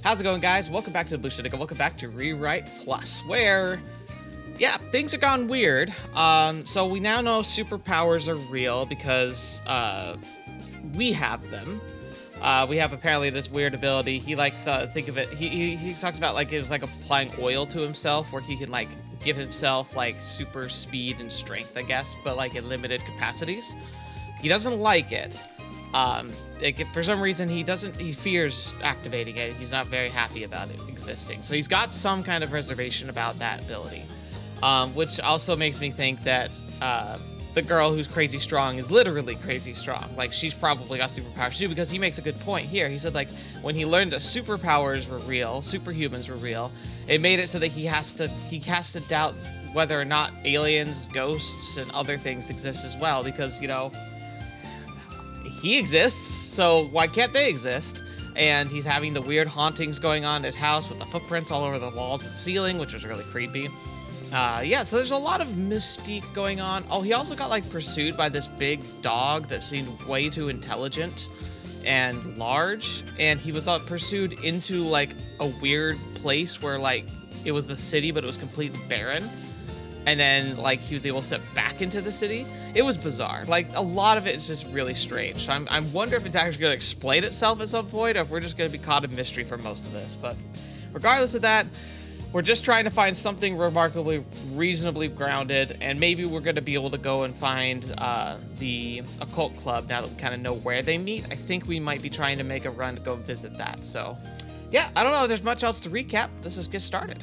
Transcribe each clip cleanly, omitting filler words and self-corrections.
How's it going, guys? Welcome back to TheBlueShifting. Welcome back to ReWrite Plus, where, yeah, things have gone weird. So we now know superpowers are real because we have them. We have apparently this weird ability. He likes to think of it. He talks about like it was like applying oil to himself, where he can like give himself like super speed and strength, I guess, but like in limited capacities. He doesn't like it. For some reason, he fears activating it. He's not very happy about it existing. So he's got some kind of reservation about that ability, which also makes me think that the girl who's crazy strong is literally crazy strong. Like, she's probably got superpowers too, because he makes a good point here. He said, like, when he learned that superpowers were real, superhumans were real, it made it so that he has to doubt whether or not aliens, ghosts, and other things exist as well, because, you know, he exists, so why can't they exist? And he's having the weird hauntings going on in his house with the footprints all over the walls and ceiling, which was really creepy. Yeah, so there's a lot of mystique going on. Oh, he also got, like, pursued by this big dog that seemed way too intelligent and large, and he was pursued into, like, a weird place where, like, it was the city, but it was completely barren. And then, like, he was able to step back into the city. It was bizarre. Like, a lot of it is just really strange. So I wonder if it's actually going to explain itself at some point, or if we're just going to be caught in mystery for most of this. But regardless of that, we're just trying to find something reasonably grounded, and maybe we're going to be able to go and find the occult club now that we kind of know where they meet. I think we might be trying to make a run to go visit that. So, yeah, I don't know if there's much else to recap. Let's just get started.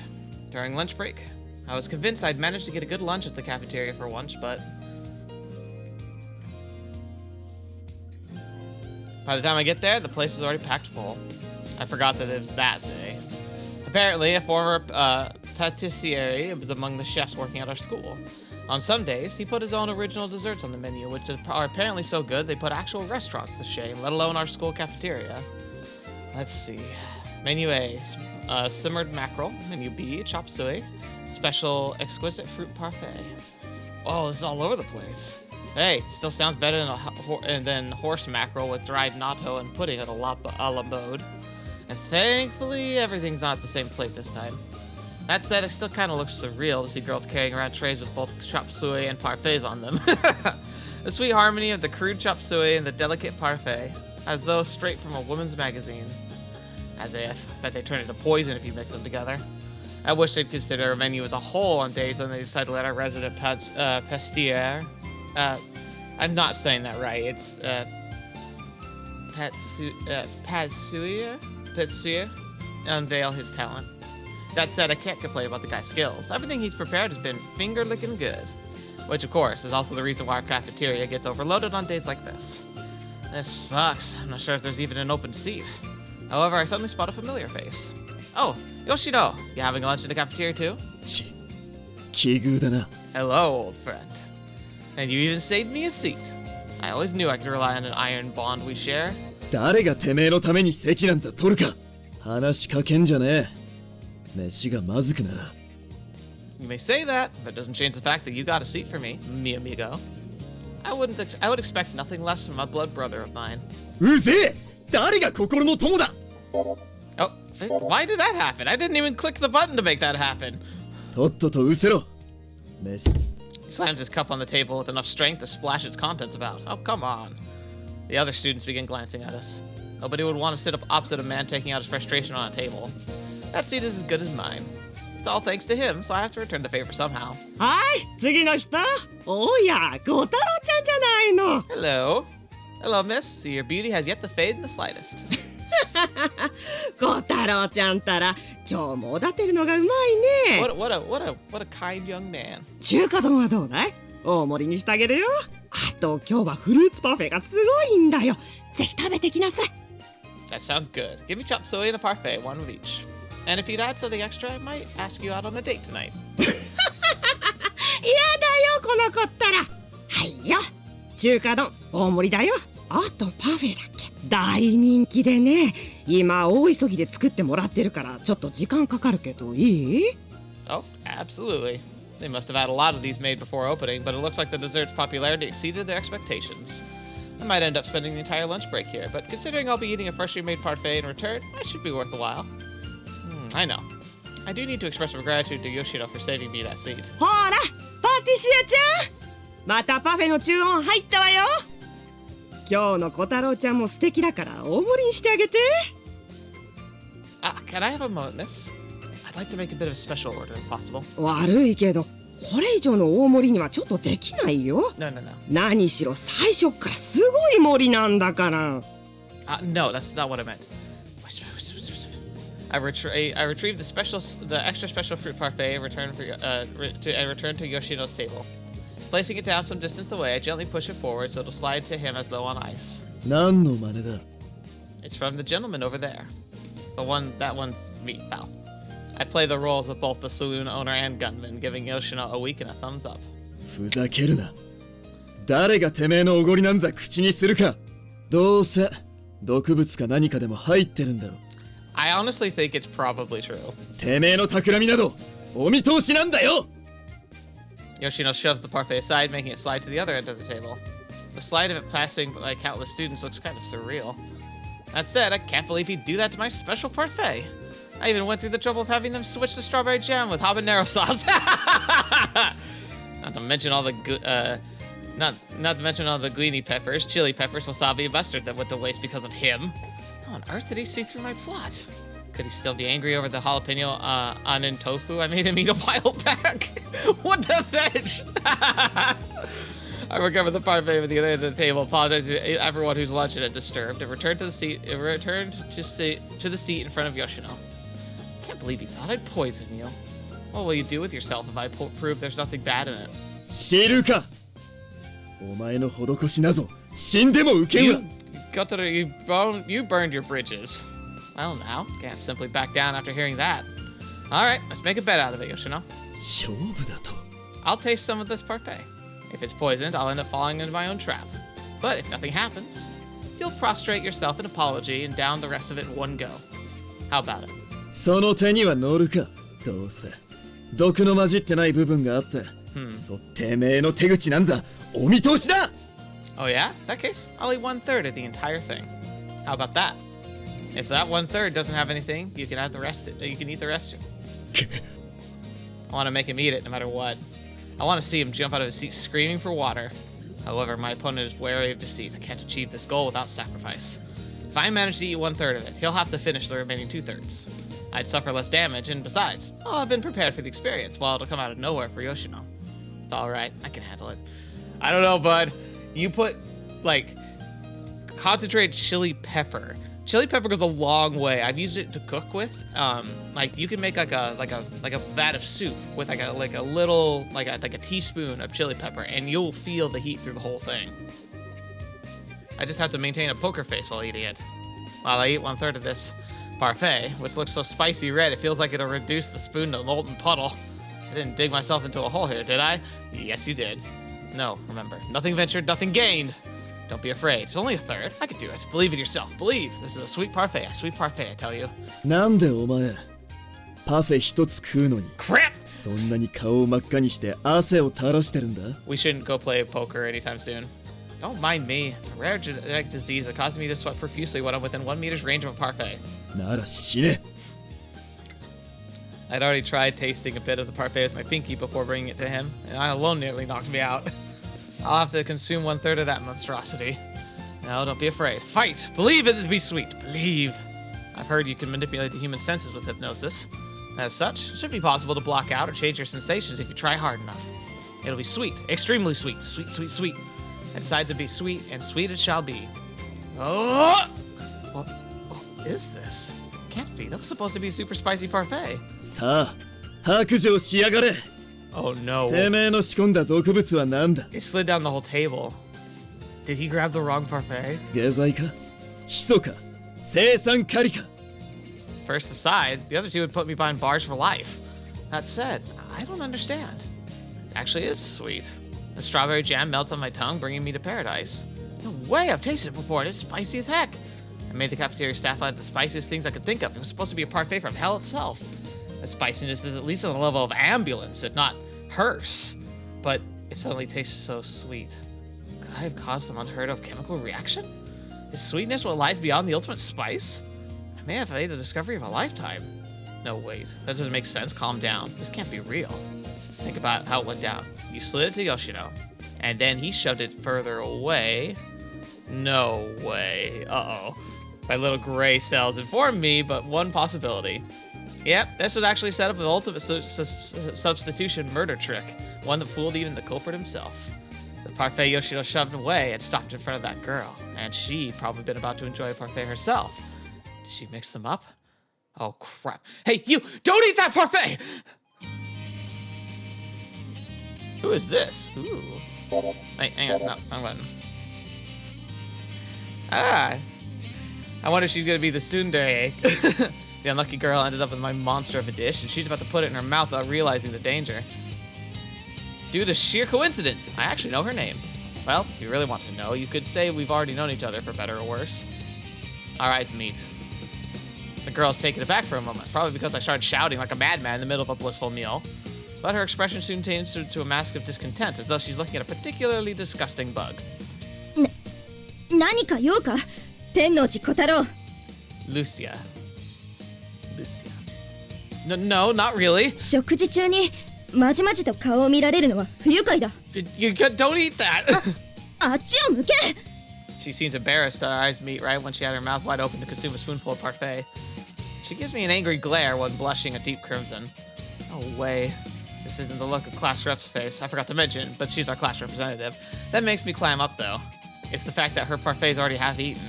During lunch break, I was convinced I'd managed to get a good lunch at the cafeteria for once, but by the time I get there, the place is already packed full. I forgot that it was that day. Apparently, a former patissier was among the chefs working at our school. On some days, he put his own original desserts on the menu, which are apparently so good they put actual restaurants to shame, let alone our school cafeteria. Let's see. Menu A, simmered mackerel. Menu B, chop suey. Special exquisite fruit parfait. Oh, this is all over the place. Hey, still sounds better than horse mackerel with dried natto and pudding at a la mode. And thankfully, everything's not at the same plate this time. That said, it still kind of looks surreal to see girls carrying around trays with both chop suey and parfaits on them. The sweet harmony of the crude chop suey and the delicate parfait, as though straight from a woman's magazine. As if. Bet they turn into poison if you mix them together. I wish they'd consider a menu as a whole on days when they decide to let our resident pastier, I'm not saying that right, it's pastier, unveil his talent. That said, I can't complain about the guy's skills. Everything he's prepared has been finger-licking good. Which, of course, is also the reason why our cafeteria gets overloaded on days like this. This sucks. I'm not sure if there's even an open seat. However, I suddenly spot a familiar face. Oh, Yoshino, you having lunch in the cafeteria too? Hello, old friend. And you even saved me a seat. I always knew I could rely on an iron bond we share. You may say that, but it doesn't change the fact that you got a seat for me, mi amigo. I would expect nothing less from a blood brother of mine. Oh, why did that happen? I didn't even click the button to make that happen. He slams his cup on the table with enough strength to splash its contents about. Oh, come on. The other students begin glancing at us. Nobody would want to sit up opposite a man taking out his frustration on a table. That seat is as good as mine. It's all thanks to him, so I have to return the favor somehow. Hello. Hello, miss. So your beauty has yet to fade in the slightest. What a kind young man. That sounds good. Give me chop suey and a parfait, one of each. And if you'd add something extra, I might ask you out on a date tonight. Oh, absolutely. They must have had a lot of these made before opening, but it looks like the dessert's popularity exceeded their expectations. I might end up spending the entire lunch break here, but considering I'll be eating a freshly made parfait in return, that should be worth a while. I know. I do need to express my gratitude to Yoshino for saving me that seat. ほら、パティシエちゃんまたパフェの注文入ったわよ今日の小太郎ちゃんも素敵だから大盛りにしてあげて Can I have a moment, miss? I'd like to make a bit of a special order if possible. 悪いけどこれ以上の大盛りにはちょっとできないよ No, no, no. 何しろ最初からすごい盛りなんだから No, that's not what I meant. I retrieved the extra special fruit parfait and returned to Yoshino's table. Placing it down some distance away, I gently push it forward so it'll slide to him as though on ice. 何の真似だ It's from the gentleman over there. That one's me, pal. I play the roles of both the saloon owner and gunman, giving Yoshino a wink and a thumbs up. ふざけるな誰がてめえのおごりなんざ口にするかどうせ毒物か何かでも入ってるんだろ I honestly think it's probably true. てめえの企みなどお見通しなんだよ Yoshino shoves the parfait aside, making it slide to the other end of the table. The slide of it passing by countless students looks kind of surreal. That said, I can't believe he'd do that to my special parfait. I even went through the trouble of having them switch the strawberry jam with habanero sauce. Not to mention all the guini peppers, chili peppers, wasabi, and mustard that went to waste because of him. How on earth did he see through my plot? Could he still be angry over the jalapeno onion tofu I made him eat a while back? What the fetch? I recovered the parfait at the other end of the table, apologized to everyone whose lunch it had disturbed, and returned to the seat in front of Yoshino. Can't believe he thought I'd poison you. What will you do with yourself if I prove there's nothing bad in it? 知るかお前の施しなぞ死んでも受けんわ You burned your bridges. Well, now, can't simply back down after hearing that. Alright, let's make a bet out of it, Yoshino. 勝負だと I'll taste some of this parfait. If it's poisoned, I'll end up falling into my own trap. But if nothing happens, you'll prostrate yourself in apology and down the rest of it in one go. How about it? その手には乗るかどうせ毒の混じってない部分があって、てめえの手口なんざお見通しだ Oh yeah? In that case, I'll eat 1/3 of the entire thing. How about that? If that 1/3 doesn't have anything, you can add the rest. You can eat the rest. I want to make him eat it no matter what. I want to see him jump out of his seat screaming for water. However, my opponent is wary of deceit. I can't achieve this goal without sacrifice. If I manage to eat 1/3 of it, he'll have to finish the remaining 2/3. I'd suffer less damage, and besides, I'll have been prepared for the experience, while it'll come out of nowhere for Yoshino. It's alright, I can handle it. I don't know, bud. You put, like, concentrated chili pepper. Chili pepper goes a long way. I've used it to cook with. Like you can make like a vat of soup with like a teaspoon of chili pepper, and you'll feel the heat through the whole thing. I just have to maintain a poker face while eating it. While I eat 1/3 of this parfait, which looks so spicy red, it feels like it'll reduce the spoon to a molten puddle. I didn't dig myself into a hole here, did I? Yes, you did. No, remember, nothing ventured, nothing gained. Don't be afraid. It's only 1/3. I can do it. Believe in yourself. Believe. This is a sweet parfait. A sweet parfait, I tell you. なんでお前パフェ一つ食うのに Crap! そんなに顔を真っ赤にして汗を垂らしてるんだ We shouldn't go play poker anytime soon. Don't mind me. It's a rare genetic disease that causes me to sweat profusely when I'm within 1 meter's range of a parfait. なら死ね I'd already tried tasting a bit of the parfait with my pinky before bringing it to him, and I alone nearly knocked me out. I'll have to consume 1/3 of that monstrosity. No, don't be afraid. Fight! Believe it to be sweet. Believe. I've heard you can manipulate the human senses with hypnosis. As such, it should be possible to block out or change your sensations if you try hard enough. It'll be sweet. Extremely sweet. Sweet, sweet, sweet. I decide to be sweet, and sweet it shall be. Oh! What is this? Can't be. That was supposed to be a super spicy parfait. さあ白状しやがれ Oh no. てめえの仕込んだ毒物は何だ It slid down the whole table. Did he grab the wrong parfait? 下剤かヒ素か青酸カリか First aside, the other two would put me behind bars for life. That said, I don't understand. It actually is sweet. The strawberry jam melts on my tongue, bringing me to paradise. No way, I've tasted it before, and it's spicy as heck. I made the cafeteria staff out the spiciest things I could think of. It was supposed to be a parfait from hell itself. The spiciness is at least on the level of ambulance, if not hearse. But it suddenly tastes so sweet. Could I have caused some unheard of chemical reaction? Is sweetness what lies beyond the ultimate spice? I may have made the discovery of a lifetime. No, wait. That doesn't make sense. Calm down. This can't be real. Think about how it went down. You slid it to Yoshino, and then he shoved it further away. No way. Uh-oh. My little gray cells informed me, but one possibility. Yep, this was actually set up an ultimate substitution murder trick, one that fooled even the culprit himself. The parfait Yoshino shoved away had stopped in front of that girl, and she'd probably been about to enjoy a parfait herself. Did she mix them up? Oh, crap. Hey, you! Don't eat that parfait! Who is this? Ooh. Wait, hang on. No, wrong button. Ah. I wonder if she's gonna be the tsundere. The unlucky girl ended up with my monster of a dish, and she's about to put it in her mouth without realizing the danger. Due to sheer coincidence, I actually know her name. Well, if you really want to know, you could say we've already known each other for better or worse. Alright, meet. The girl's taken aback for a moment, probably because I started shouting like a madman in the middle of a blissful meal. But her expression soon changed to a mask of discontent, as though she's looking at a particularly disgusting bug. 何か用かTennouji Kotarou. Lucia. No, not really. 食事中にまじまじと顔を見られるのは不愉快だ。Don't eat that. あっちを向け。 She seems embarrassed. Her eyes meet right when she had her mouth wide open to consume a spoonful of parfait. She gives me an angry glare when blushing a deep crimson. No way. This isn't the look of class rep's face. I forgot to mention, but she's our class representative. That makes me clam up, though. It's the fact that her parfait's already half eaten.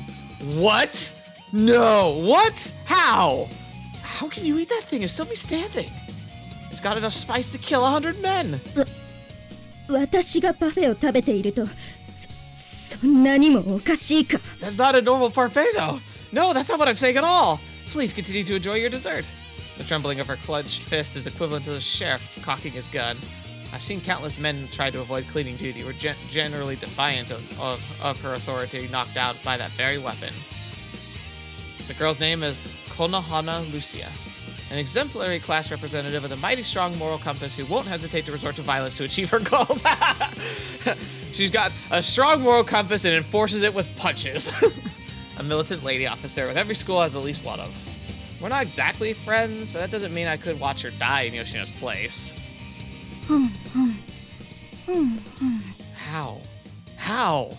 What? No. What? How? How can you eat that thing and still be standing? It's got enough spice to kill 100 men. 私がパフェを食べていると、そんなにもおかしいか。 That's not a normal parfait, though. No, that's not what I'm saying at all. Please continue to enjoy your dessert. The trembling of her clenched fist is equivalent to the sheriff cocking his gun. I've seen countless men try to avoid cleaning duty or generally defiant of her authority knocked out by that very weapon. The girl's name is Konohana Lucia, an exemplary class representative with a mighty strong moral compass who won't hesitate to resort to violence to achieve her goals. She's got a strong moral compass and enforces it with punches. A militant lady officer with every school has at least one of. We're not exactly friends, but that doesn't mean I could watch her die in Yoshino's place. How? How?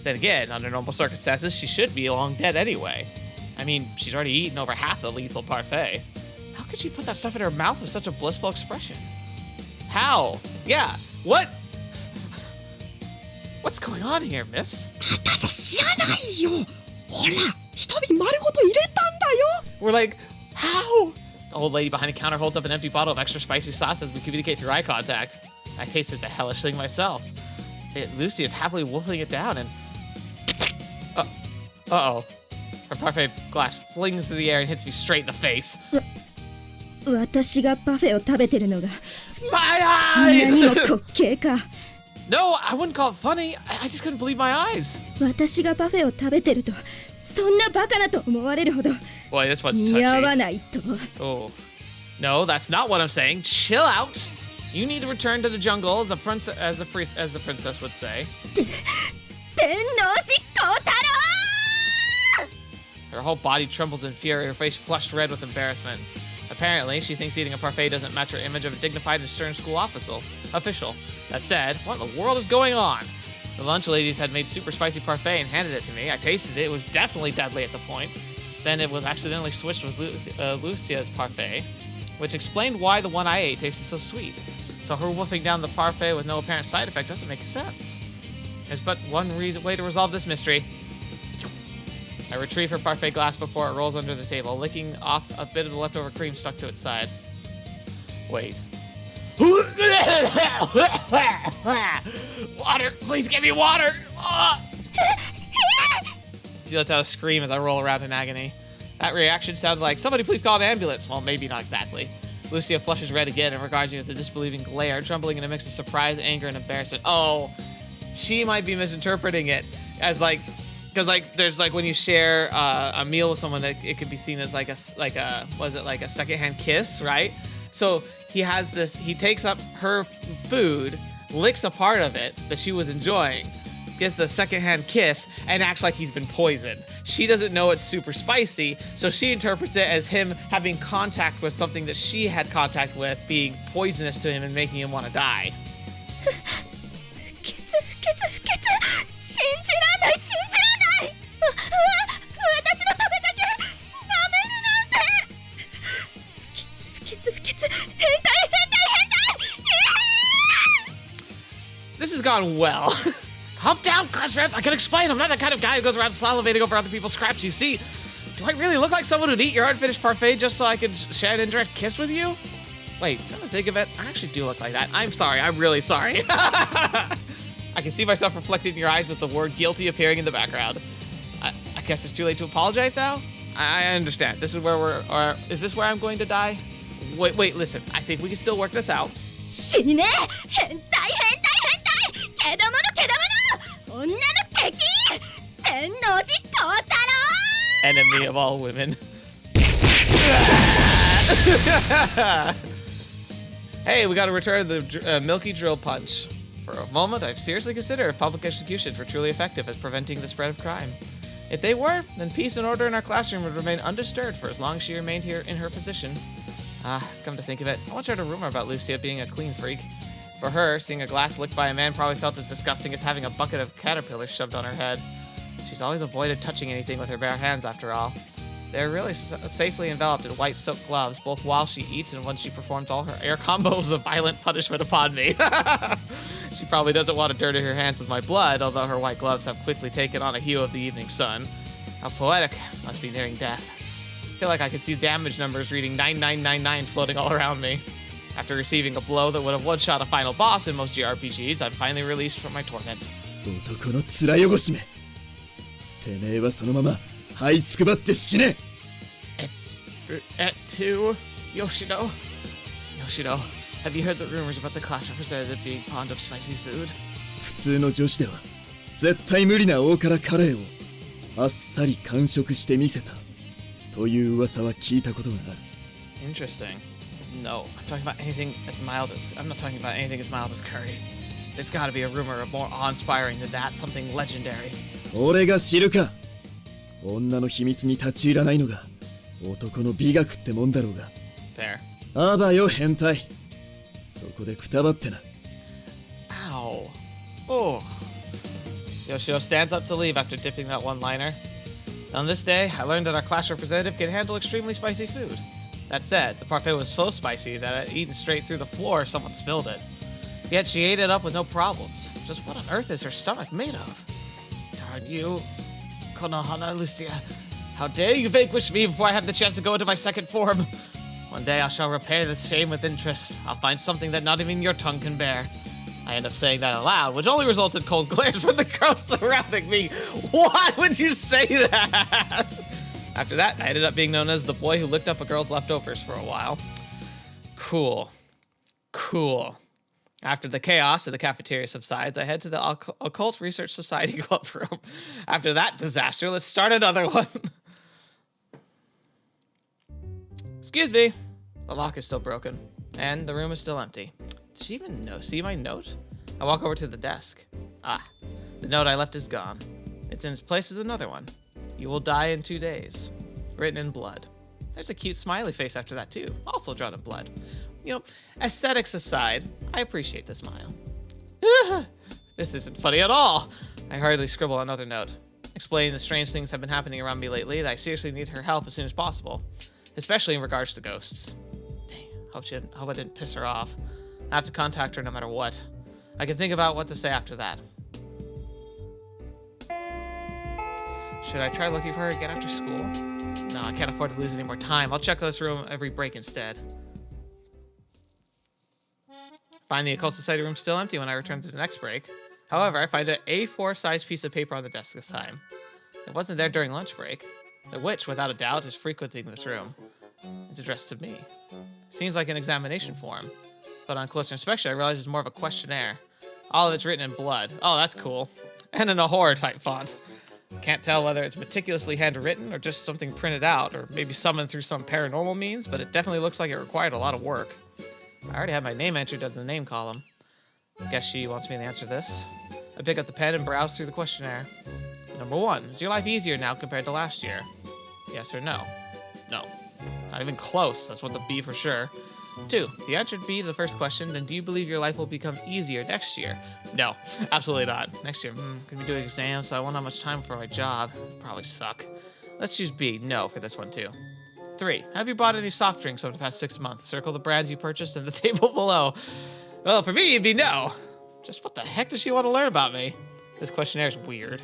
Then again, under normal circumstances, she should be long dead anyway. I mean, she's already eaten over half the lethal parfait. How could she put that stuff in her mouth with such a blissful expression? How? Yeah, what? What's going on here, miss? 私知らないよ。ほら、一瓶丸ごと入れたんだよ。 We're like, how? The old lady behind the counter holds up an empty bottle of extra spicy sauce as we communicate through eye contact. I tasted the hellish thing myself. Lucy is happily wolfing it down and... Uh-oh. Her parfait glass flings through the air and hits me straight in the face. 私がパフェを食べてるのが My 何 eyes! も滑稽か。 No, I wouldn't call it funny. I just couldn't believe my eyes. 私がパフェを食べてると、そんなバカなと思われるほど Boy, this one's 似合わ touchy. ないと。 Oh. No, that's not what I'm saying. Chill out. You need to return to the jungle as the princess would say. 天王寺光太郎 Her whole body trembles in fury, her face flushed red with embarrassment. Apparently, she thinks eating a parfait doesn't match her image of a dignified and stern school official. That said, what in the world is going on? The lunch ladies had made super spicy parfait and handed it to me. I tasted it. It was definitely deadly at the point. Then it was accidentally switched with Lucia's parfait, which explained why the one I ate tasted so sweet. So her wolfing down the parfait with no apparent side effect doesn't make sense. There's but one way to resolve this mystery. I retrieve her parfait glass before it rolls under the table, licking off a bit of the leftover cream stuck to its side. Wait. Water! Please give me water! She lets out a scream as I roll around in agony. That reaction sounded like, somebody please call an ambulance. Well, maybe not exactly. Lucia flushes red again and regards me with a disbelieving glare, trembling in a mix of surprise, anger, and embarrassment. Oh, she might be misinterpreting it as like, because like there's like when you share a meal with someone, it could be seen as like a secondhand kiss, right? So he takes up her food, licks a part of it that she was enjoying, gets a secondhand kiss and acts like he's been poisoned. She doesn't know it's super spicy, so she interprets it as him having contact with something that she had contact with being poisonous to him and making him want to die. 不潔不潔信じらんない信じらんない私の食べかけ舐めるなんて不潔不潔変態変態変態 This has gone well. Calm down, class rep. I can explain. I'm not the kind of guy who goes around salivating over other people's scraps. You see, do I really look like someone who'd eat your unfinished parfait just so I could share an indirect kiss with you? Wait, come to think of it, I actually do look like that. I'm sorry. I'm really sorry. I can see myself reflected in your eyes with the word guilty appearing in the background. I guess it's too late to apologize now? I understand. This is where is this where I'm going to die? Wait, listen. I think we can still work this out. 死ね変態変態変態けどものけどもの女の敵天王寺光太郎 Enemy of all women. Hey, we gotta return the Milky Drill Punch. For a moment, I've seriously considered if public executions were truly effective at preventing the spread of crime. If they were, then peace and order in our classroom would remain undisturbed for as long as she remained here in her position. Come to think of it, I once heard a rumor about Lucia being a clean freak. For her, seeing a glass licked by a man probably felt as disgusting as having a bucket of caterpillars shoved on her head. She's always avoided touching anything with her bare hands, after all. They're really safely enveloped in white silk gloves, both while she eats and when she performs all her air combos of violent punishment upon me. She probably doesn't want to dirty her hands with my blood, although her white gloves have quickly taken on a hue of the evening sun. How poetic. Must be nearing death. I feel like I can see damage numbers reading 9999 floating all around me. After receiving a blow that would have one-shot a final boss in most JRPGs, I'm finally released from my torment. 男の面汚しめ。てめえはそのまま這いつくばって死ね。To Yoshino. Yoshino, have you heard the rumors about the class representative being fond of spicy food? 普通の女子では絶対無理な大辛カレーをあっさり完食してみせたという噂は聞いたことがある。 Interesting. No, I'm talking about anything as mild as... I'm not talking about anything as mild as curry. There's gotta be a rumor of more awe-inspiring than that, something legendary. 俺が知るか。女の秘密に立ち入らないのが男の美学ってもんだろうが。Fair. あばよ変態。そこでくたばってな。 Ow. Oh. Yoshio stands up to leave after dipping that one-liner. On this day, I learned that our class representative can handle extremely spicy food. That said, the parfait was so spicy that I had eaten straight through the floor if someone spilled it. Yet she ate it up with no problems. Just what on earth is her stomach made of? Darn you, Konohana Lucia. How dare you vanquish me before I have the chance to go into my second form? One day I shall repay this shame with interest. I'll find something that not even your tongue can bear. I end up saying that aloud, which only results in cold glares from the girls surrounding me. Why would you say that? After that, I ended up being known as the boy who licked up a girl's leftovers for a while. Cool. Cool. After the chaos of the cafeteria subsides, I head to the Occult Research Society club room. After that disaster, let's start another one. Excuse me. The lock is still broken, and the room is still empty. Did she even see my note? I walk over to the desk. The note I left is gone. It's in its place is another one. You will die in 2 days. Written in blood. There's a cute smiley face after that too, also drawn in blood. You know, aesthetics aside, I appreciate the smile. This isn't funny at all. I hurriedly scribble another note, explaining the strange things have been happening around me lately that I seriously need her help as soon as possible, especially in regards to ghosts. Dang, hope I didn't piss her off. I have to contact her no matter what. I can think about what to say after that. Should I try looking for her again after school? No, I can't afford to lose any more time. I'll check this room every break instead. Find the Occult Society room still empty when I return to the next break. However, I find an A4 sized piece of paper on the desk this time. It wasn't there during lunch break. The witch, without a doubt, is frequenting this room. It's addressed to me. Seems like an examination form. But on closer inspection, I realize it's more of a questionnaire. All of it's written in blood. Oh, that's cool. And in a horror-type font. Can't tell whether it's meticulously handwritten or just something printed out, or maybe summoned through some paranormal means, but it definitely looks like it required a lot of work. I already have my name entered in the name column. Guess she wants me to answer this. I pick up the pen and browse through the questionnaire. Number 1, is your life easier now compared to last year? Yes or no? No. Not even close. That's what the B for sure. 2, if you answered B to the first question, then do you believe your life will become easier next year? No, absolutely not. Next year, gonna be doing exams, so I won't have much time for my job. Probably suck. Let's choose B, no, for this one too. 3, have you bought any soft drinks over the past 6 months? Circle the brands you purchased in the table below. Well, for me, it'd be no. Just what the heck does she want to learn about me? This questionnaire is weird.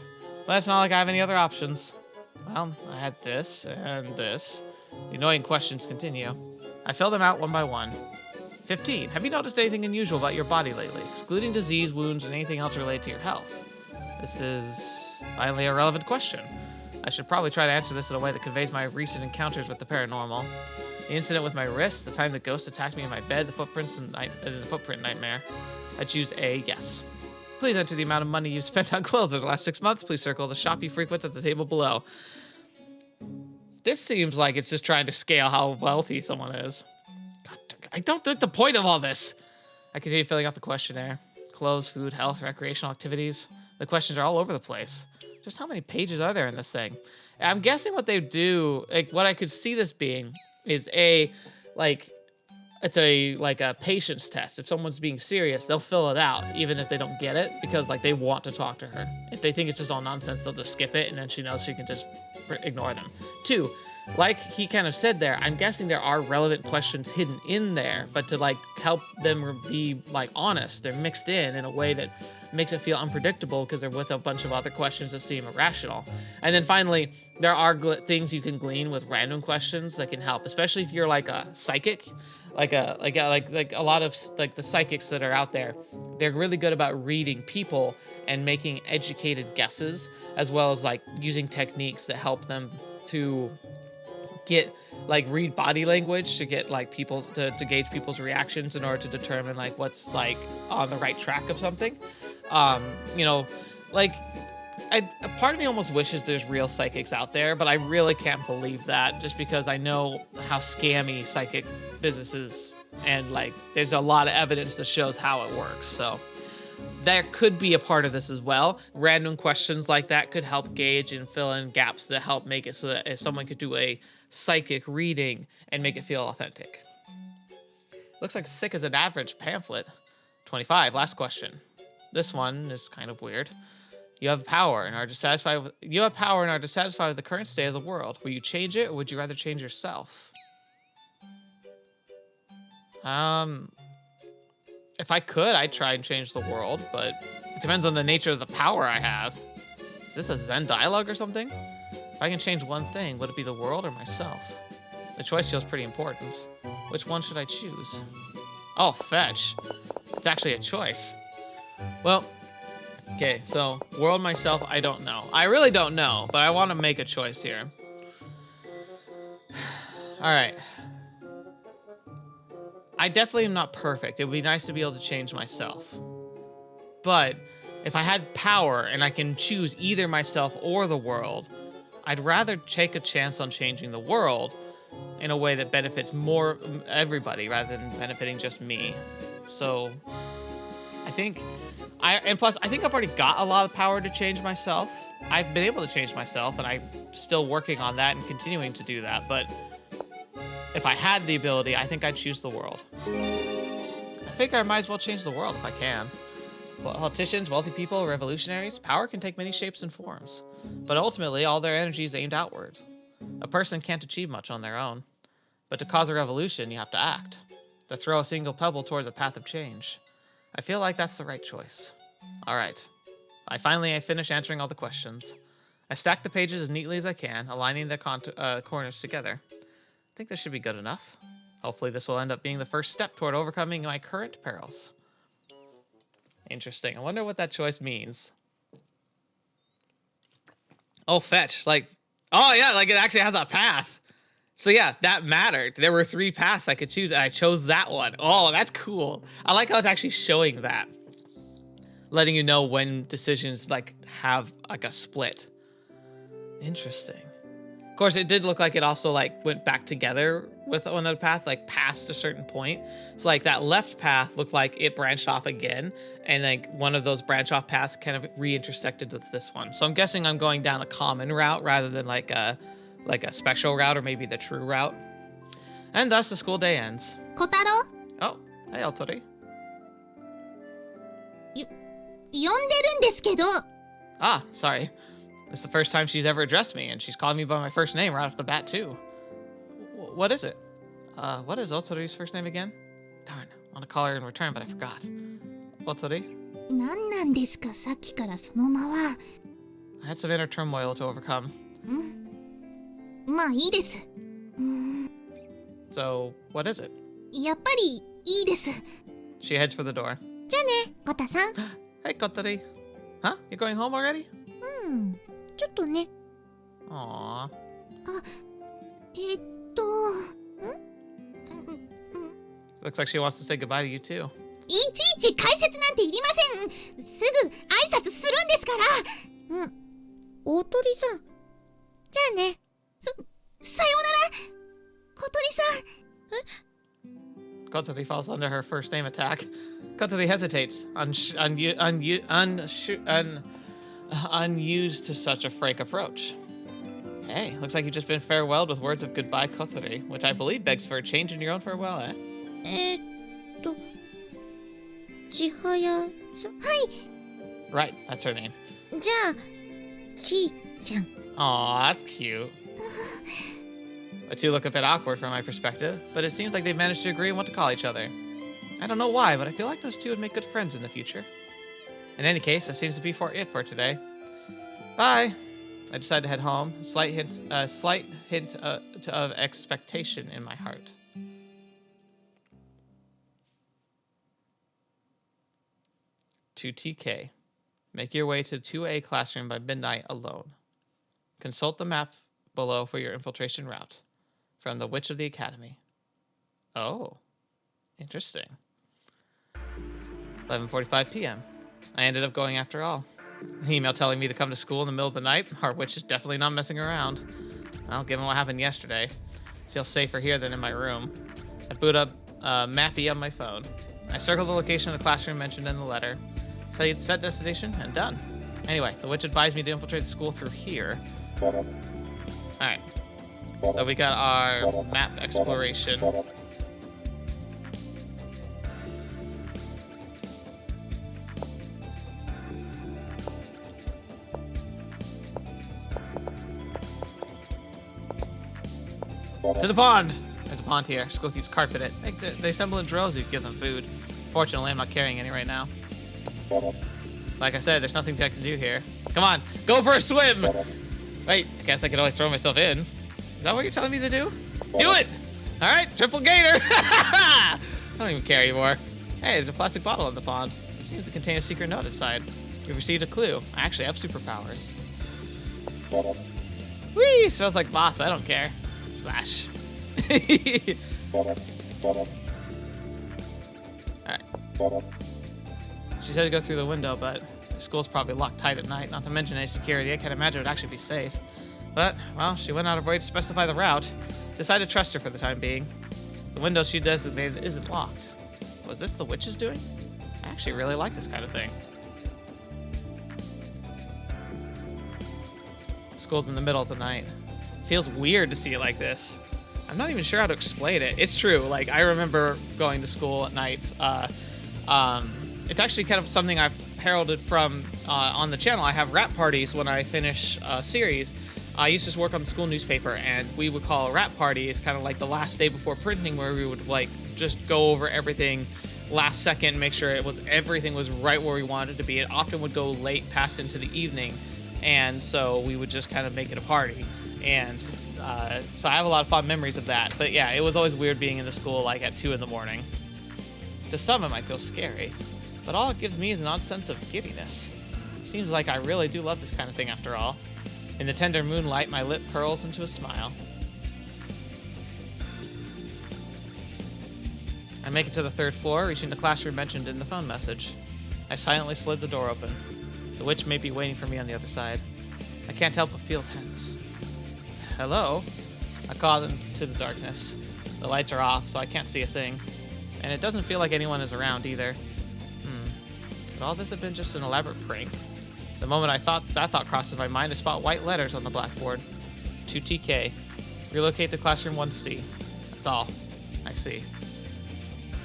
But it's not like I have any other options. Well, I had this and this. The annoying questions continue. I fill them out one by one. 15. Have you noticed anything unusual about your body lately, excluding disease, wounds, and anything else related to your health? This is finally a relevant question. I should probably try to answer this in a way that conveys my recent encounters with the paranormal. The incident with my wrist, the time the ghost attacked me in my bed, the footprint nightmare. I choose A, yes. Please enter the amount of money you've spent on clothes over the last 6 months. Please circle the shop you frequent at the table below. This seems like it's just trying to scale how wealthy someone is. God, I don't get the point of all this. I continue filling out the questionnaire. Clothes, food, health, recreational activities. The questions are all over the place. Just how many pages are there in this thing? I'm guessing what they do, like what I could see this being is it's a patience test. If someone's being serious, they'll fill it out, even if they don't get it, because like they want to talk to her. If they think it's just all nonsense, they'll just skip it, and then she knows she can just ignore them. 2, like he kind of said there, I'm guessing there are relevant questions hidden in there, but to like help them be like honest, they're mixed in a way that makes it feel unpredictable because they're with a bunch of other questions that seem irrational. And then finally, there are things you can glean with random questions that can help, especially if you're like a psychic, like a lot of like the psychics that are out there. They're really good about reading people and making educated guesses, as well as like using techniques that help them to get like read body language to get like people to gauge people's reactions in order to determine like what's like on the right track of something. Like a part of me almost wishes there's real psychics out there, but I really can't believe that just because I know how scammy psychic businesses and like there's a lot of evidence that shows how it works. So there could be a part of this as well. Random questions like that could help gauge and fill in gaps that help make it so that if someone could do a psychic reading and make it feel authentic. Looks like sick as an average pamphlet. 25, last question. This one is kind of weird. You have power and are dissatisfied with the current state of the world. Will you change it, or would you rather change yourself? If I could, I'd try and change the world, but it depends on the nature of the power I have. Is this a Zen dialogue or something? If I can change one thing, would it be the world or myself? The choice feels pretty important. Which one should I choose? Oh, fetch. It's actually a choice. Well, okay, so world, myself, I don't know. I really don't know, but I want to make a choice here. All right. I definitely am not perfect. It would be nice to be able to change myself. But if I had power and I can choose either myself or the world, I'd rather take a chance on changing the world in a way that benefits more everybody rather than benefiting just me. So I think I've already got a lot of power to change myself. I've been able to change myself, and I'm still working on that and continuing to do that. But if I had the ability, I think I'd choose the world. I figure I might as well change the world if I can. Politicians, wealthy people, revolutionaries, power can take many shapes and forms. But ultimately, all their energy is aimed outward. A person can't achieve much on their own. But to cause a revolution, you have to act. To throw a single pebble toward the path of change. I feel like that's the right choice. All right. I finish answering all the questions. I stack the pages as neatly as I can, aligning the corners together. I think this should be good enough. Hopefully this will end up being the first step toward overcoming my current perils. Interesting. I wonder what that choice means. Oh, fetch. Like, oh yeah, like it actually has a path. So yeah, that mattered. There were 3 paths I could choose, and I chose that one. Oh, that's cool. I like how it's actually showing that. Letting you know when decisions like have like a split. Interesting. Of course, it did look like it also like went back together with another path, like past a certain point. So like that left path looked like it branched off again, and like one of those branch off paths kind of re-intersected with this one. So I'm guessing I'm going down a common route rather than like a special route, or maybe the true route. And thus the school day ends. 小太郎 Oh, hey, Otori. 呼んでるんですけど Ah, sorry. It's the first time she's ever addressed me, and she's calling me by my first name right off the bat, too. What is it? What is Otori's first name again? Darn, I want to call her in return, but I forgot. Otori? 何なんですかさっきからその間は I had some inner turmoil to overcome. まあいいです So, what is it? やっぱりいいです She heads for the door. じゃあねコタさん Hey, Kotori. Huh? You're going home already? ちょっとね Aww. えっと Looks like she wants to say goodbye to you, too. いちいち解説なんていりませんすぐ挨拶するんですから大鳥さんじゃあねさようなら小鳥さん Kotori falls under her first name attack. Kotori hesitates, unused to such a frank approach. Hey, looks like you've just been farewelled with words of goodbye, Kotori, which I believe begs for a change in your own farewell, eh? 千早さんはい Right, that's her name. じゃあちーちゃん Aw, that's cute. The two look a bit awkward from my perspective, but it seems like they've managed to agree on what to call each other. I don't know why, but I feel like those two would make good friends in the future. In any case, that seems to be it for today. Bye. I decide to head home. Slight hint of expectation in my heart. To TK. Make your way to 2A classroom by midnight alone. Consult the map below for your infiltration route. From the Witch of the Academy. Oh. Interesting. 11:45 p.m. I ended up going after all. An email telling me to come to school in the middle of the night. Our witch is definitely not messing around. Well, given what happened yesterday, I feel safer here than in my room. I boot up Mappy on my phone. I circle the location of the classroom mentioned in the letter. Set destination, and done. Anyway, the witch advised me to infiltrate the school through here. Alright. So we got our map exploration. To the pond! There's a pond here. School keeps carpet it. They assemble in droves if you give them food. Fortunately, I'm not carrying any right now. Like I said, there's nothing I can do here. Come on, go for a swim! Wait, I guess I could always throw myself in. Is that what you're telling me to do? Do it! Alright, triple gator! I don't even care anymore. Hey, there's a plastic bottle in the pond. It seems to contain a secret note inside. You've received a clue. I actually have superpowers. Whee! Smells like boss, but I don't care. Splash. Alright. She said to go through the window, but the school's probably locked tight at night, not to mention any security. I can't imagine it would actually be safe. But, well, she went out of her way to specify the route. Decided to trust her for the time being. The window she designated isn't locked. Was this the witch's doing? I actually really like this kind of thing. School's in the middle of the night. It feels weird to see it like this. I'm not even sure how to explain it. It's true. Like, I remember going to school at night. It's actually kind of something I've heralded from on the channel. I have rap parties when I finish a series. I used to work on the school newspaper, and we would call a rap party as kind of like the last day before printing, where we would like just go over everything last second, make sure everything was right where we wanted it to be. It often would go late past into the evening, and so we would just kind of make it a party. And so I have a lot of fond memories of that. But yeah, it was always weird being in the school like at 2 in the morning. To some, it might feel scary, but all it gives me is an odd sense of giddiness. Seems like I really do love this kind of thing after all. In the tender moonlight, my lip curls into a smile. I make it to the 3rd floor, reaching the classroom mentioned in the phone message. I silently slid the door open. The witch may be waiting for me on the other side. I can't help but feel tense. Hello? I call into the darkness. The lights are off, so I can't see a thing. And it doesn't feel like anyone is around either. Could all this have been just an elaborate prank? The moment that thought crosses my mind, I spot white letters on the blackboard. 2TK. Relocate to classroom 1C. That's all. I see.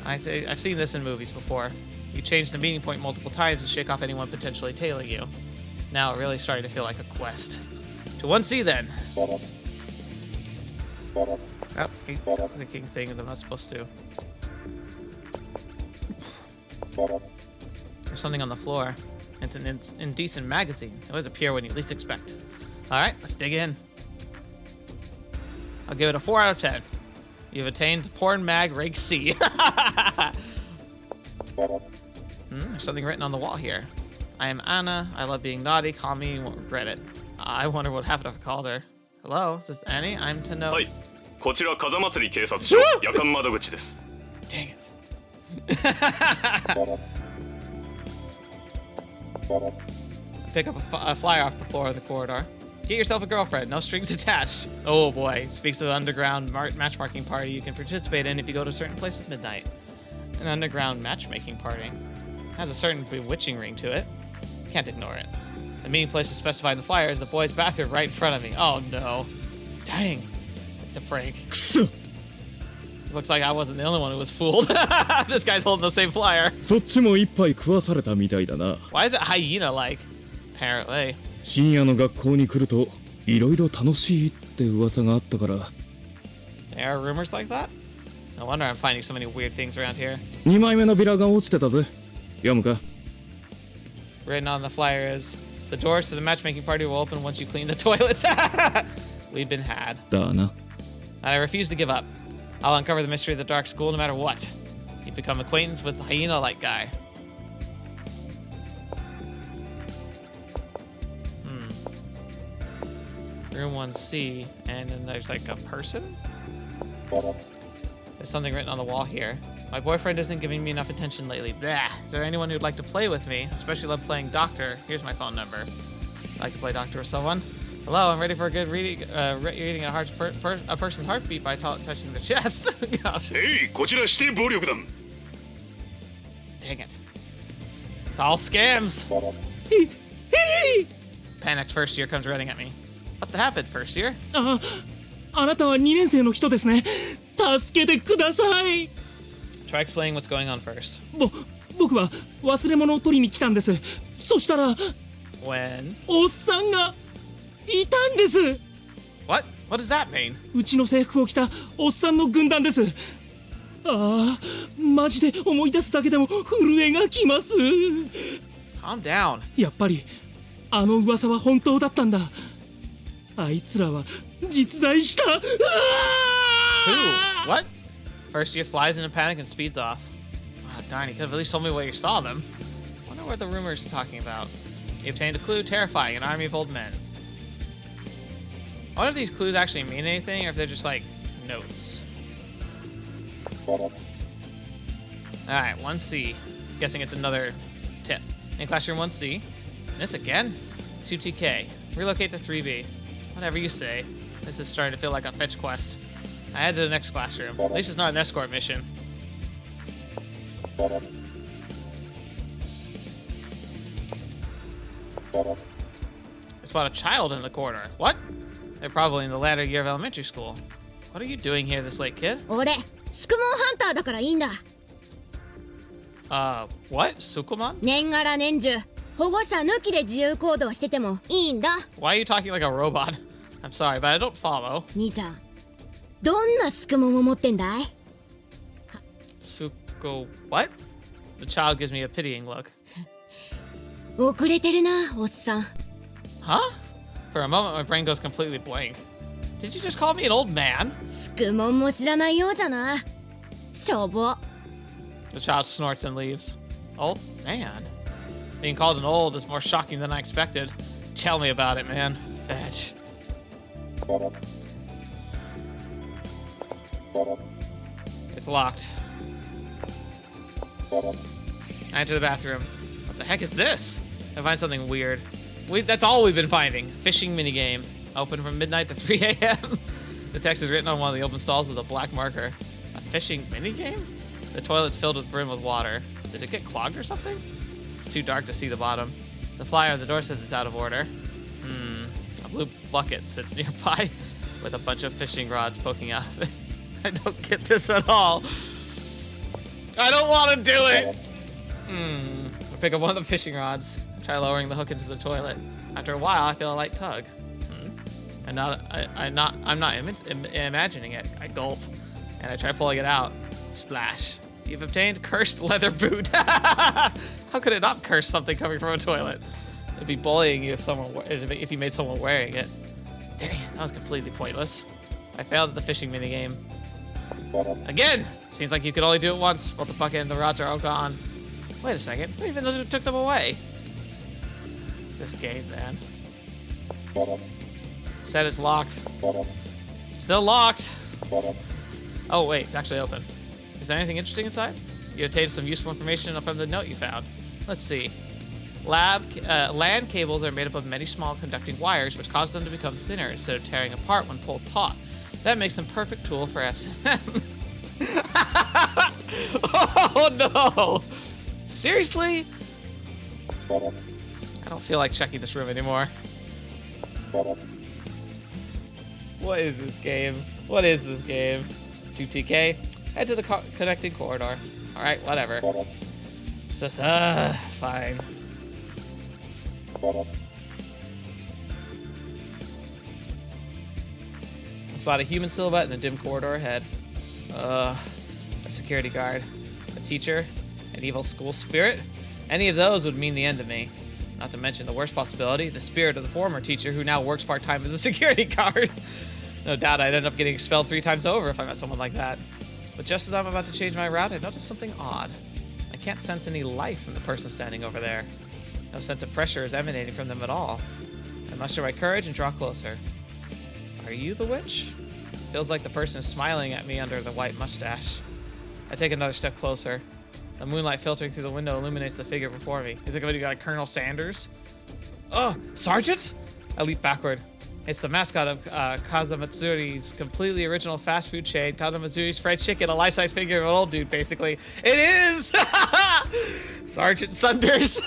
I've seen this in movies before. You change the meeting point multiple times to shake off anyone potentially tailing you. Now it really started to feel like a quest. To 1C then. Oh, keep clicking things I'm not supposed to. There's something on the floor. It's an indecent magazine. It always appear when you least expect. Alright, let's dig in. I'll give it a 4 out of 10. You've attained Porn Mag Rank C. There's something written on the wall here. I am Anna. I love being naughty. Call me, you won't regret it. I wonder what happened if I called her. Hello, is this Annie? I'm Tennouji. はい、こちら風祭警察署夜間窓口です。 Dang it. Pick up a flyer off the floor of the corridor. Get yourself a girlfriend, no strings attached. Oh boy, it speaks of the underground matchmaking party you can participate in if you go to a certain place at midnight. An underground matchmaking party. Has a certain bewitching ring to it. Can't ignore it. The meeting place is specified in the flyer is the boys' bathroom right in front of me. Oh no. Dang. It's a prank. Looks like I wasn't the only one who was fooled. This guy's holding the same flyer. そっちも一杯食わされたみたいだな。 Why is it hyena-like? Apparently. 深夜の学校に来るといろいろ楽しいって噂があったから。 There are rumors like that? No wonder I'm finding so many weird things around here. 2枚目のビラが落ちてたぜ。読むか？ Written on the flyer is, the doors to the matchmaking party will open once you clean the toilets. We've been had. だな。 And I refuse to give up. I'll uncover the mystery of the dark school no matter what. You become acquaintance with the hyena-like guy. Room 1C, and then there's like a person? There's something written on the wall here. My boyfriend isn't giving me enough attention lately. Blah. Is there anyone who'd like to play with me? Especially love playing doctor. Here's my phone number. I'd like to play doctor with someone? Hello, I'm ready for a good reading. Reading a person's heartbeat by touching the chest. Gosh. へい、こちら指定暴力団。 Dang it. It's all scams. Panicked first year comes running at me. What the happened, first year? あなたは2年生の人ですね。助けてください。 Try explaining what's going on first. 僕は忘れ物を取りに来たんです。そしたら When? おっさんがいたんです。 What? What does that mean? うちの制服を着たおっさんの軍団です。ああ、マジで思い出すだけでも震えがきます。 Calm down. やっぱりあの噂は本当だったんだ。あいつらは実在した。 Who? What? First year flies in a panic and speeds off. Ah, darn, you could have at least told me where you saw them. Wonder what the rumors are talking about. You obtained a clue terrifying an army of old men. I wonder if these clues actually mean anything or if they're just like notes. Alright, 1C. Guessing it's another tip. In classroom 1C. This again? 2TK. Relocate to 3B. Whatever you say. This is starting to feel like a fetch quest. I head to the next classroom. At least it's not an escort mission. I spot a child in the corner. What? They're probably in the latter year of elementary school. What are you doing here this late, kid? 俺スクモンハンターだからいいんだ。 What? Sukuman? 年がら年中保護者抜きで自由行動しててもいいんだ。 Why are you talking like a robot? I'm sorry, but I don't follow. 兄ちゃんどんなスクモンを持ってんだい？ Suko... What? The child gives me a pitying look. 遅れてるなおっさん。 Huh? For a moment, my brain goes completely blank. Did you just call me an old man? スクモンも知らないようじゃな。しょぼ。 The child snorts and leaves. Old man? Being called an old is more shocking than I expected. Tell me about it, man. Fetch. It's locked. I enter the bathroom. What the heck is this? I find something weird. That's all we've been finding. Fishing minigame. Open from midnight to 3 a.m. The text is written on one of the open stalls with a black marker. A fishing minigame? The toilet's filled with brim with water. Did it get clogged or something? It's too dark to see the bottom. The flyer on the door says it's out of order. A blue bucket sits nearby with a bunch of fishing rods poking out of it. I don't get this at all. I don't want to do it. I pick up one of the fishing rods. Try lowering the hook into the toilet. After a while, I feel a light tug. I'm not imagining it. I gulp, and I try pulling it out. Splash. You've obtained cursed leather boot. How could it not curse something coming from a toilet? It'd be bullying you if you made someone wearing it. Dang it, that was completely pointless. I failed at the fishing minigame. Again! Seems like you could only do it once. Both the bucket and the rods are all gone. Wait a second, who even took them away? This game, man. Said it's locked. Still locked! Oh wait, it's actually open. Is there anything interesting inside? You obtained some useful information from the note you found. Let's see. LAN cables are made up of many small conducting wires, which cause them to become thinner instead of tearing apart when pulled taut. That makes them perfect tool for S&M. Oh no! Seriously? I don't feel like checking this room anymore. What is this game? What is this game? 2TK? Head to the connecting corridor. Alright, whatever. It's just, fine. I spot a human silhouette in the dim corridor ahead. A security guard. A teacher. An evil school spirit. Any of those would mean the end to me. Not to mention the worst possibility, the spirit of the former teacher who now works part-time as a security guard. No doubt I'd end up getting expelled 3 times over if I met someone like that. But just as I'm about to change my route, I notice something odd. I can't sense any life from the person standing over there. No sense of pressure is emanating from them at all. I muster my courage and draw closer. Are you the witch? Feels like the person is smiling at me under the white mustache. I take another step closer. The moonlight filtering through the window illuminates the figure before me. Is it going to be like Colonel Sanders? Oh, Sergeant? I leap backward. It's the mascot of Kazamatsuri's completely original fast food chain, Kazamatsuri's fried chicken, a life-size figure of an old dude, basically. It is! Sergeant Sunders.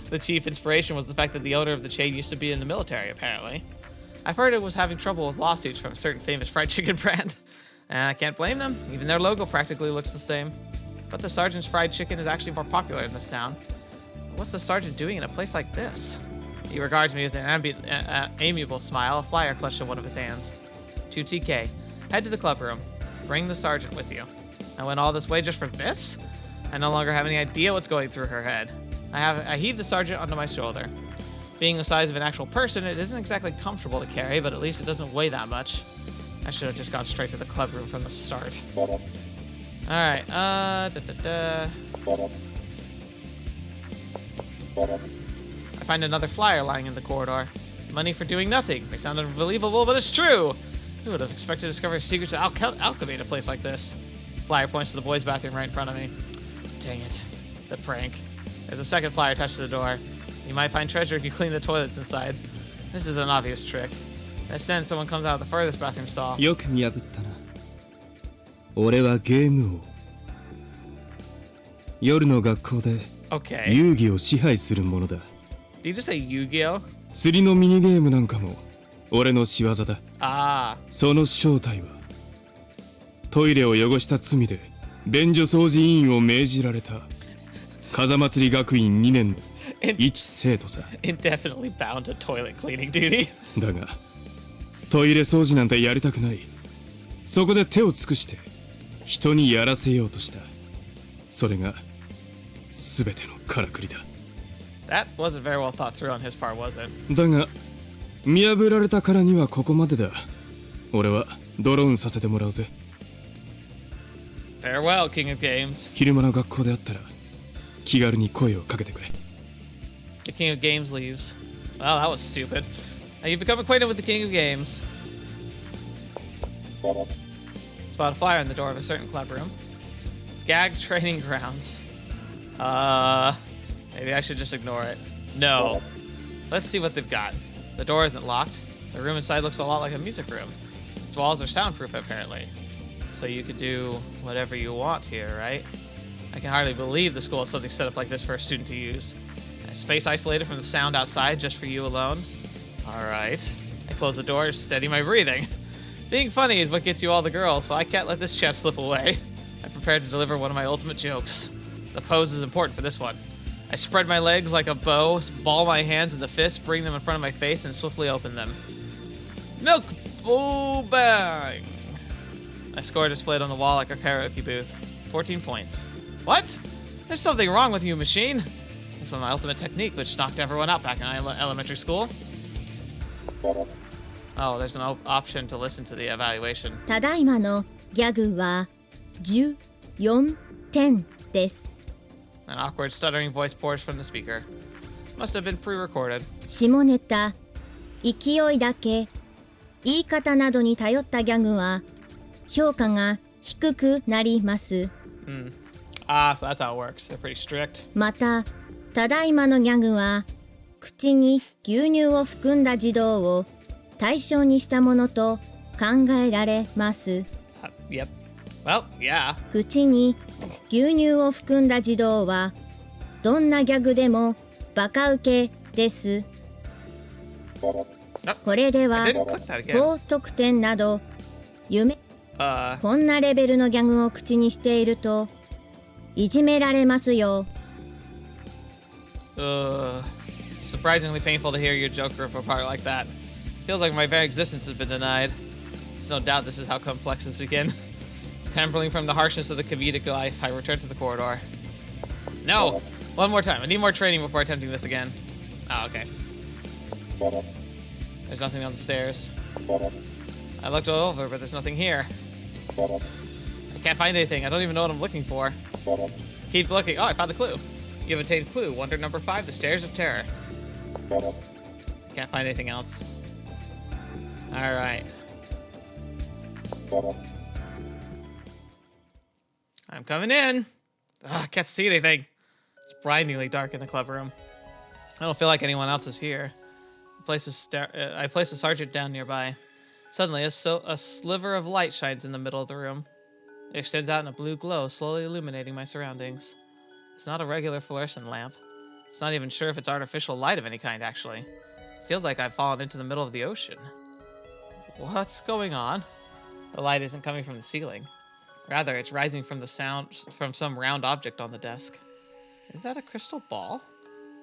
The chief inspiration was the fact that the owner of the chain used to be in the military, apparently. I've heard it was having trouble with lawsuits from a certain famous fried chicken brand. And I can't blame them. Even their logo practically looks the same. But the sergeant's fried chicken is actually more popular in this town. What's the sergeant doing in a place like this? He regards me with an amiable smile, a flyer clutched in one of his hands. 2TK. Head to the club room. Bring the sergeant with you. I went all this way just for this? I no longer have any idea what's going through her head. I heave the sergeant onto my shoulder. Being the size of an actual person, it isn't exactly comfortable to carry, but at least it doesn't weigh that much. I should have just gone straight to the club room from the start. Alright, I find another flyer lying in the corridor. Money for doing nothing. May sound unbelievable, but it's true. Who would have expected to discover secrets of alchemy in a place like this? Flyer points to the boys' bathroom right in front of me. Dang it. It's a prank. There's a second flyer attached to the door. You might find treasure if you clean the toilets inside. This is an obvious trick. Instead, someone comes out of the furthest bathroom stall. よく見破ったな。俺はゲーム王。夜の学校で Okay. 遊戯を支配するものだ。 Did you just say Yu-Gi-Oh? 釣りのミニゲームなんかも俺の仕業だ。Ah. その正体はトイレを汚した罪で便所掃除委員を命じられた風祭学院2年の一生徒さ。Indefinitely bound to toilet cleaning duty. だがトイレ掃除なんてやりたくない。そこで手を尽くして人にやらせようとした。それが全てのからくりだ。That wasn't very well thought through on his part, was it? だが見破られたからにはここまでだ。俺はドローンさせてもらうぜ。Farewell, King of Games. 昼間の学校であったら気軽に声をかけてくれ。 The King of Games leaves. Well, that was stupid. Now you've become acquainted with the King of Games. Spot a flyer on the door of a certain club room. Gag training grounds. Maybe I should just ignore it. No. Let's see what they've got. The door isn't locked. The room inside looks a lot like a music room. Its walls are soundproof, apparently. So you could do whatever you want here, right? I can hardly believe the school has something set up like this for a student to use. Space isolated from the sound outside just for you alone. Alright. I close the door to steady my breathing. Being funny is what gets you all the girls, so I can't let this chance slip away. I'm prepared to deliver one of my ultimate jokes. The pose is important for this one. I spread my legs like a bow, ball my hands into fists, bring them in front of my face, and swiftly open them. Milk Boo Bang! My score displayed on the wall like a karaoke booth. 14 points. What? There's something wrong with you, machine. This was my ultimate technique, which knocked everyone out back in elementary school. Oh, there's an option to listen to the evaluation. ただいまのギャグは14点です。 An awkward, stuttering voice pours from the speaker. Must have been pre-recorded. 下ネタ、勢いだけ、言い方などに頼ったギャグは評価が低くなります。Ah, so that's how it works. They're pretty strict. また、ただいまのギャグは口に牛乳を含んだ児童を対象にしたものと考えられます。Yep. Well, yeah. 口に牛乳を含んだ児童はどんなギャグでもバカウケです。これでは I didn't click that again. 高得点など夢 Uh, こんなレベルのギャグを口にしているといじめられますよ。surprisingly painful to hear your joke rip apart like that. Feels like my very existence has been denied. There's no doubt this is how complexities begin. Trembling from the harshness of the comedic life, I return to the corridor. No! One more time. I need more training before attempting this again. Oh, okay. There's nothing on the stairs. I looked all over, but there's nothing here. I can't find anything. I don't even know what I'm looking for. Keep looking. Oh, I found the clue. You have obtained clue. Wonder number 5, the Stairs of Terror. Can't find anything else. Alright. I'm coming in. I can't see anything. It's blindingly dark in the club room. I don't feel like anyone else is here. I place a sergeant down nearby. Suddenly, a sliver of light shines in the middle of the room. It extends out in a blue glow, slowly illuminating my surroundings. It's not a regular fluorescent lamp. It's not even sure if it's artificial light of any kind, actually. It feels like I've fallen into the middle of the ocean. What's going on? The light isn't coming from the ceiling. Rather, it's rising from from some round object on the desk. Is that a crystal ball?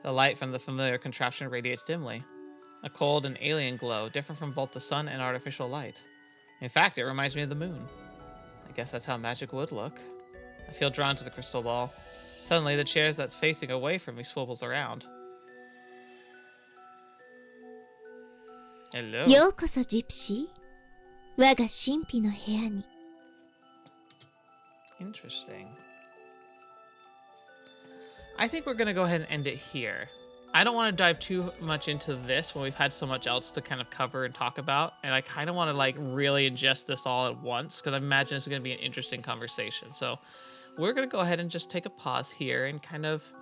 The light from the familiar contraption radiates dimly. A cold and alien glow, different from both the sun and artificial light. In fact, it reminds me of the moon. I guess that's how magic would look. I feel drawn to the crystal ball. Suddenly, the chair that's facing away from me swivels around. Hello. ようこそジプシー。我が神秘の部屋に。Interesting. I think we're going to go ahead and end it here. I don't want to dive too much into this when we've had so much else to kind of cover and talk about. And I kind of want to like really ingest this all at once because I imagine it's going to be an interesting conversation. So we're going to go ahead and just take a pause here and kind of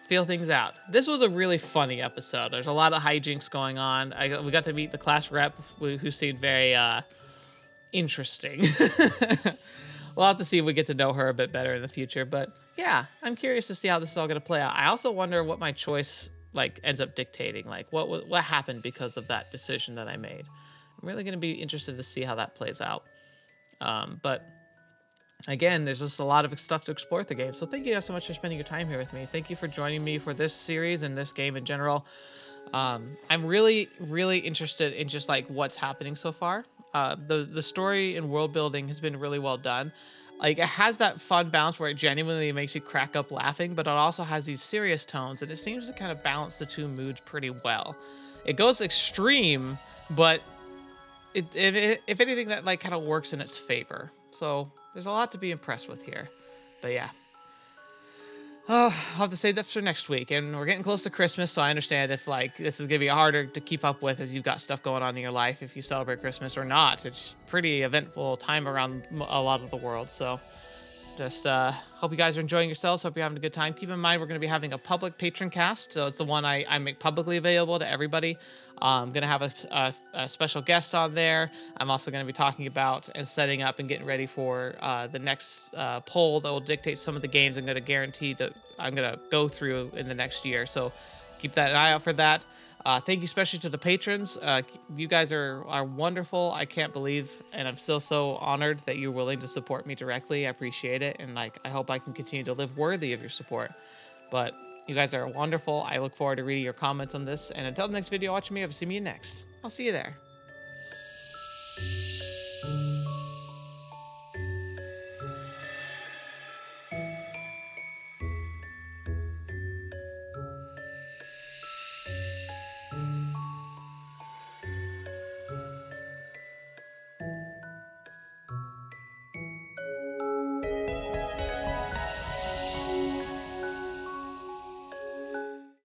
feel things out. This was a really funny episode. There's a lot of hijinks going on. We got to meet the class rep who seemed very interesting. We'll have to see if we get to know her a bit better in the future. But yeah, I'm curious to see how this is all going to play out. I also wonder what my choice like ends up dictating. Like what happened because of that decision that I made. I'm really going to be interested to see how that plays out. But again, there's just a lot of stuff to explore with the game. So thank you guys so much for spending your time here with me. Thank you for joining me for this series and this game in general. I'm really, really interested in just like what's happening so far. The story and world building has been really well done. Like it has that fun balance where it genuinely makes me crack up laughing, but it also has these serious tones, and it seems to kind of balance the two moods pretty well. It goes extreme, but if anything, that like kind of works in its favor. So there's a lot to be impressed with here. But yeah. Oh, I'll have to save that for next week. And we're getting close to Christmas, so I understand if like this is going to be harder to keep up with as you've got stuff going on in your life if you celebrate Christmas or not. It's pretty eventful time around a lot of the world. So just hope you guys are enjoying yourselves. Hope you're having a good time. Keep in mind, we're going to be having a public patron cast. So it's the one I make publicly available to everybody. I'm going to have a special guest on there. I'm also going to be talking about and setting up and getting ready for the next poll that will dictate some of the games I'm going to guarantee that I'm going to go through in the next year. So keep an eye out for that. Thank you especially to the patrons. You guys are wonderful. I can't believe, and I'm still so honored that you're willing to support me directly. I appreciate it, and I hope I can continue to live worthy of your support. But you guys are wonderful. I look forward to reading your comments on this. And until the next video, watch me. I'll see you next. I'll see you there.